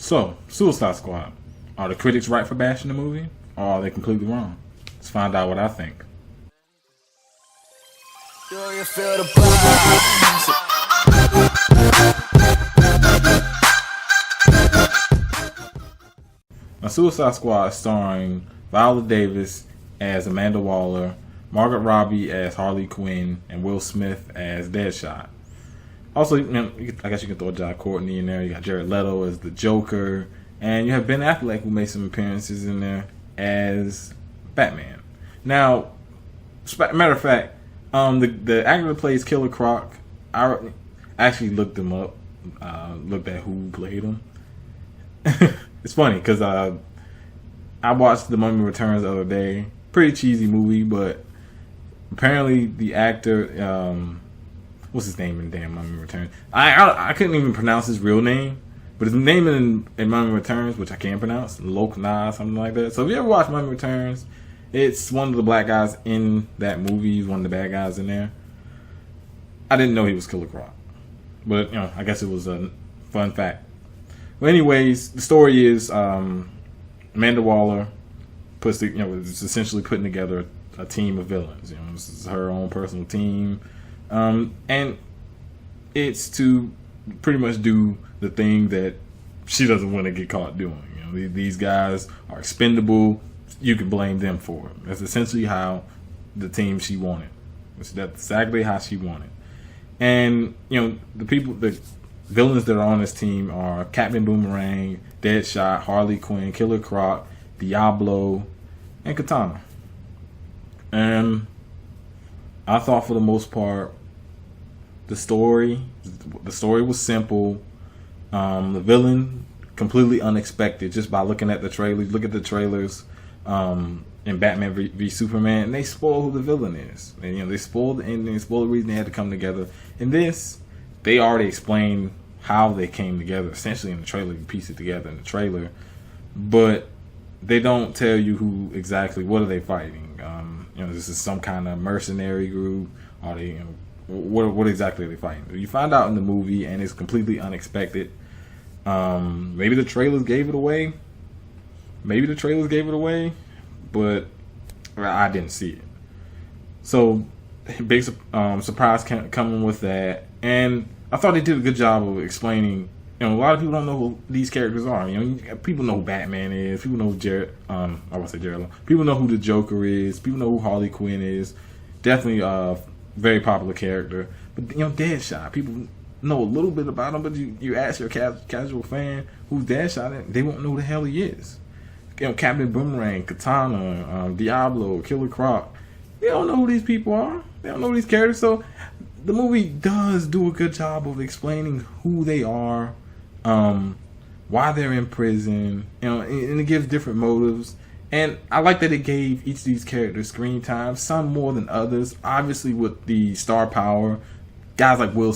So, Suicide Squad. Are the critics right for bashing the movie? Or are they completely wrong? Let's find out what I think. Do you feel the now, Suicide Squad is starring Viola Davis as Amanda Waller, Margaret Robbie as Harley Quinn, and Will Smith as Deadshot. Also, I guess you can throw Jai Courtney in there. You got Jared Leto as the Joker, and you have Ben Affleck, who made some appearances in there as Batman. Now, matter of fact, the actor that plays Killer Croc, I actually looked him up, looked at who played him. It's funny because I watched The Mummy Returns the other day. Pretty cheesy movie, but apparently the actor, what's his name in damn Mummy Returns? I couldn't even pronounce his real name, but his name in Mummy Returns, which I can't pronounce, Lok Na, something like that. So if you ever watch Mummy Returns, it's one of the black guys in that movie. He's one of the bad guys in there. I didn't know he was Killer Croc, but I guess it was a fun fact. Well, anyways, the story is Amanda Waller is essentially putting together a team of villains. This is her own personal team, and it's to pretty much do the thing that she doesn't want to get caught doing. These guys are expendable. You can blame them for it. That's essentially how the team she wanted. That's exactly how she wanted. And the villains that are on this team are Captain Boomerang, Deadshot, Harley Quinn, Killer Croc, Diablo, and Katana. And I thought for the most part, the story was simple. The villain completely unexpected just by looking at the trailers. Look at the trailers in Batman v Superman, and they spoil who the villain is. And they spoiled the ending, they spoiled the reason they had to come together. In this, they already explained how they came together, essentially in the trailer. You piece it together in the trailer, but they don't tell you who exactly. What are they fighting? This is some kind of mercenary group. Are they? What exactly are they fighting? You find out in the movie, and it's completely unexpected. Maybe the trailers gave it away. But I didn't see it. So big surprise coming with that, and I thought they did a good job of explaining. A lot of people don't know who these characters are. People know who Batman is. People know Jared. I want to say Jared. People know who the Joker is. People know who Harley Quinn is. Definitely a very popular character. But Deadshot. People know a little bit about him, but you ask your casual fan who's Deadshot, they won't know who the hell he is. Captain Boomerang, Katana, Diablo, Killer Croc. They don't know who these people are. They don't know these characters. So the movie does do a good job of explaining who they are, why they're in prison, and it gives different motives. And I like that it gave each of these characters screen time, some more than others. Obviously, with the star power, guys like Will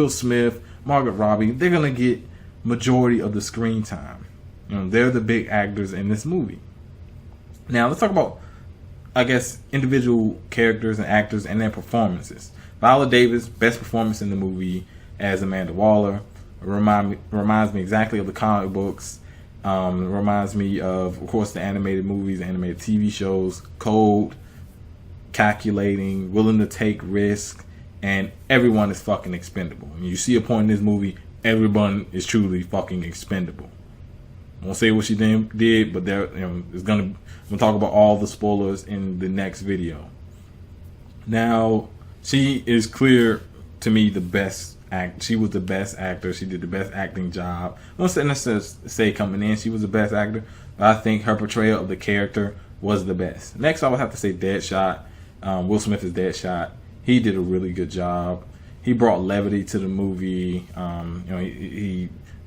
Smith, Margaret Robbie, they're gonna get majority of the screen time. They're the big actors in this movie. Now let's talk about, I guess, individual characters and actors and their performances. Viola Davis, best performance in the movie as Amanda Waller. Reminds me exactly of the comic books. Reminds me of course, the animated movies, animated TV shows. Cold, calculating, willing to take risks, and everyone is fucking expendable. When you see a point in this movie, everyone is truly fucking expendable. I won't say what she did, but we'll talk about all the spoilers in the next video. Now, she is clear to me the best she was the best actor. She did the best acting job. I don't necessarily say coming in she was the best actor, but I think her portrayal of the character was the best. Next, I would have to say Deadshot. Will Smith is Deadshot. He did a really good job. He brought levity to the movie.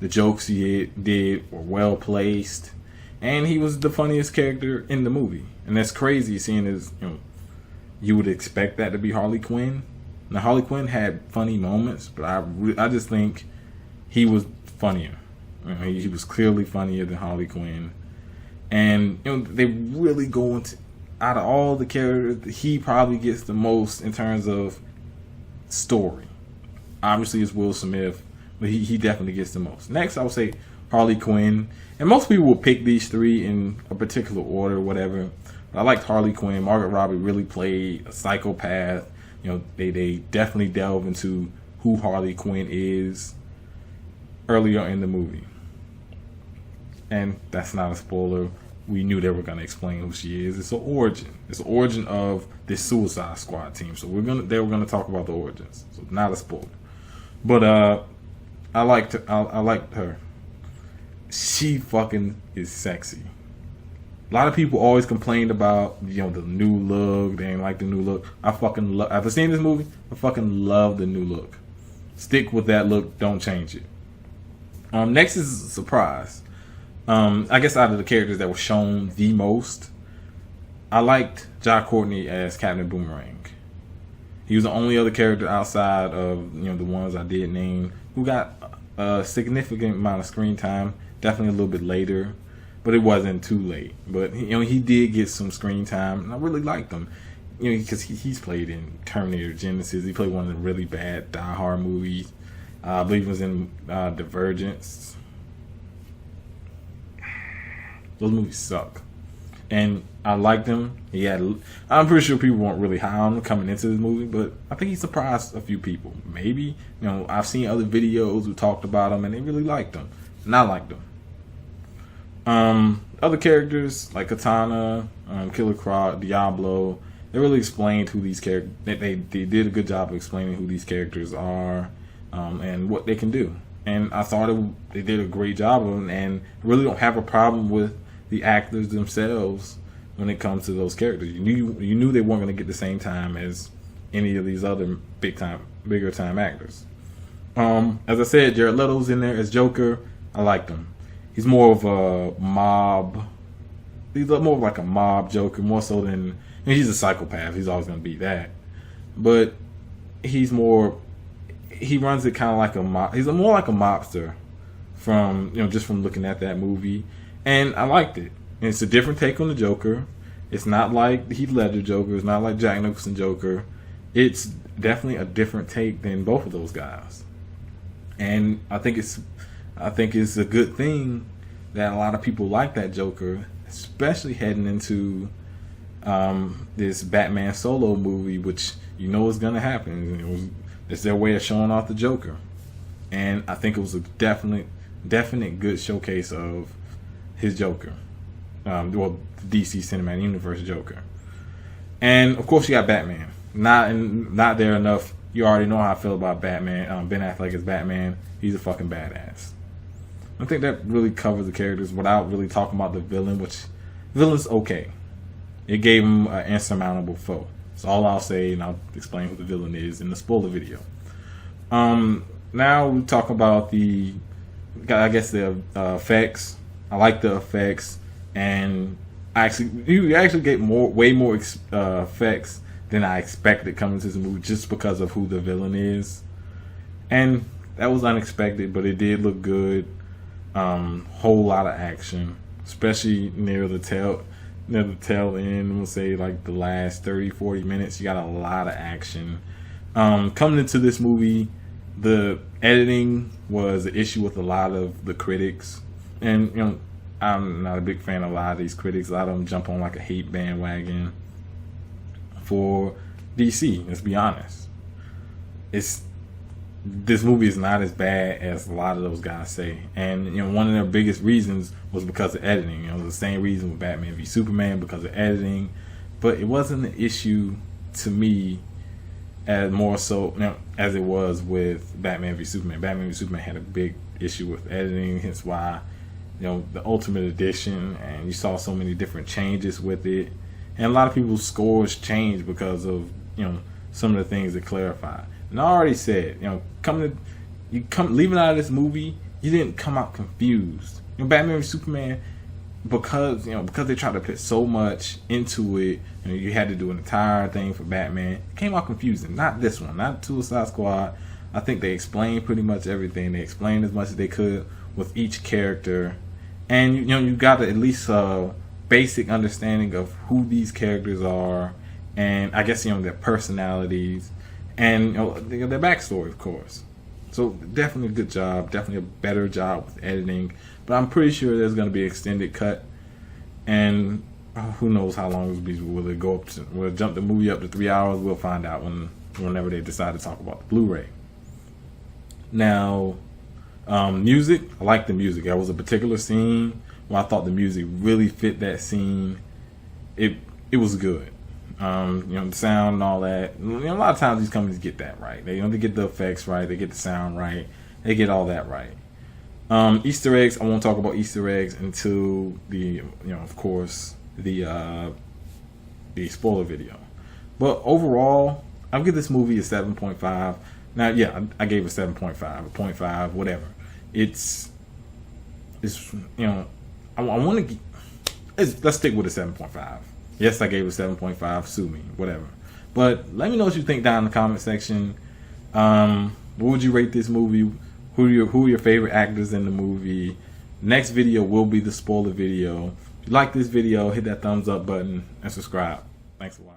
The jokes he did were well placed, and he was the funniest character in the movie. And that's crazy, seeing as you would expect that to be Harley Quinn. Now, Harley Quinn had funny moments, but I just think he was funnier. He was clearly funnier than Harley Quinn, and they really go into, out of all the characters, he probably gets the most in terms of story. Obviously, it's Will Smith, but he definitely gets the most. Next, I would say Harley Quinn. And most people will pick these three in a particular order or whatever. But I liked Harley Quinn. Margaret Robbie really played a psychopath. They definitely delve into who Harley Quinn is earlier in the movie. And that's not a spoiler. We knew they were going to explain who she is. It's an origin. It's the origin of this Suicide Squad team. So they were gonna talk about the origins. So not a spoiler. But I liked her. She fucking is sexy. A lot of people always complained about the new look. They didn't like the new look. I fucking love. After seeing this movie, I fucking love the new look. Stick with that look. Don't change it. Next is a surprise. I guess out of the characters that were shown the most, I liked Jai Courtney as Captain Boomerang. He was the only other character outside of the ones I did name who got a significant amount of screen time. Definitely a little bit later, but it wasn't too late. But he did get some screen time, and I really liked him. Because he's played in Terminator Genesis. He played one of the really bad Die Hard movies. I believe he was in Divergence. Those movies suck. And I liked him. I'm pretty sure people weren't really high on him coming into this movie, but I think he surprised a few people. Maybe, I've seen other videos who talked about him and they really liked him. And I liked him. Other characters like Katana, Killer Croc, Diablo, they really explained who these characters. They did a good job of explaining who these characters are and what they can do. And I thought they did a great job of them, and really don't have a problem with the actors themselves when it comes to those characters. You knew they weren't going to get the same time as any of these other bigger time actors. As I said, Jared Leto's in there as Joker. I liked him. He's more of a mob. He's more of like a mob Joker, more so than he's a psychopath. He's always going to be that, but he's more. He runs it kind of like a mob. He's more like a mobster from just from looking at that movie, and I liked it. And it's a different take on the Joker. It's not like the Heath Ledger Joker. It's not like Jack Nicholson Joker. It's definitely a different take than both of those guys. And I think it's a good thing that a lot of people like that Joker, especially heading into this Batman solo movie, which is going to happen. It's their way of showing off the Joker. And I think it was a definite good showcase of his Joker. The DC Cinematic Universe Joker. And of course you got Batman. Not there enough. You already know how I feel about Batman. Ben Affleck as Batman. He's a fucking badass. I think that really covers the characters without really talking about the villain, which villain's okay. It gave him an insurmountable foe. That's all I'll say, and I'll explain who the villain is in the spoiler video. Now we talk about the effects. I like the effects, and you actually get way more effects than I expected coming to this movie, just because of who the villain is, and that was unexpected, but it did look good. Whole lot of action, especially near the tail end. We'll say like the last 30-40 minutes, you got a lot of action. Coming into this movie, the editing was an issue with a lot of the critics, and I'm not a big fan of a lot of these critics. A lot of them jump on like a hate bandwagon for DC. Let's be honest. This movie is not as bad as a lot of those guys say, and one of their biggest reasons was because of editing. It was the same reason with Batman v Superman, because of editing, but it wasn't an issue to me as more so as it was with Batman v Superman. Batman v Superman had a big issue with editing, hence why the Ultimate Edition, and you saw so many different changes with it, and a lot of people's scores changed because of some of the things that clarified. And I already said, leaving out of this movie, you didn't come out confused. Batman v Superman, because they tried to put so much into it, you had to do an entire thing for Batman. It came out confusing. Not this one, not Suicide Squad. I think they explained pretty much everything. They explained as much as they could with each character, and you got at least a basic understanding of who these characters are, and I guess their personalities. And their backstory, of course. So definitely a good job. Definitely a better job with editing. but I'm pretty sure there's going to be an extended cut, and who knows how long it'll be. Will it go up to, will it jump the movie up to 3 hours? We'll find out whenever they decide to talk about the Blu-ray. Now, music, I like the music. There was a particular scene where I thought the music really fit that scene. It was good. The sound and all that. A lot of times these companies get that right. They get the effects right. They get the sound right. They get all that right. Easter eggs. I won't talk about Easter eggs until the of course the spoiler video. But overall, I'll give this movie a 7.5. Now, yeah, I gave it 7.5, a 0.5, whatever. It's I want to. Let's stick with a 7.5. Yes, I gave it 7.5. Sue me, whatever. But let me know what you think down in the comment section. What would you rate this movie? Who are your favorite actors in the movie? Next video will be the spoiler video. If you like this video, hit that thumbs up button and subscribe. Thanks for watching.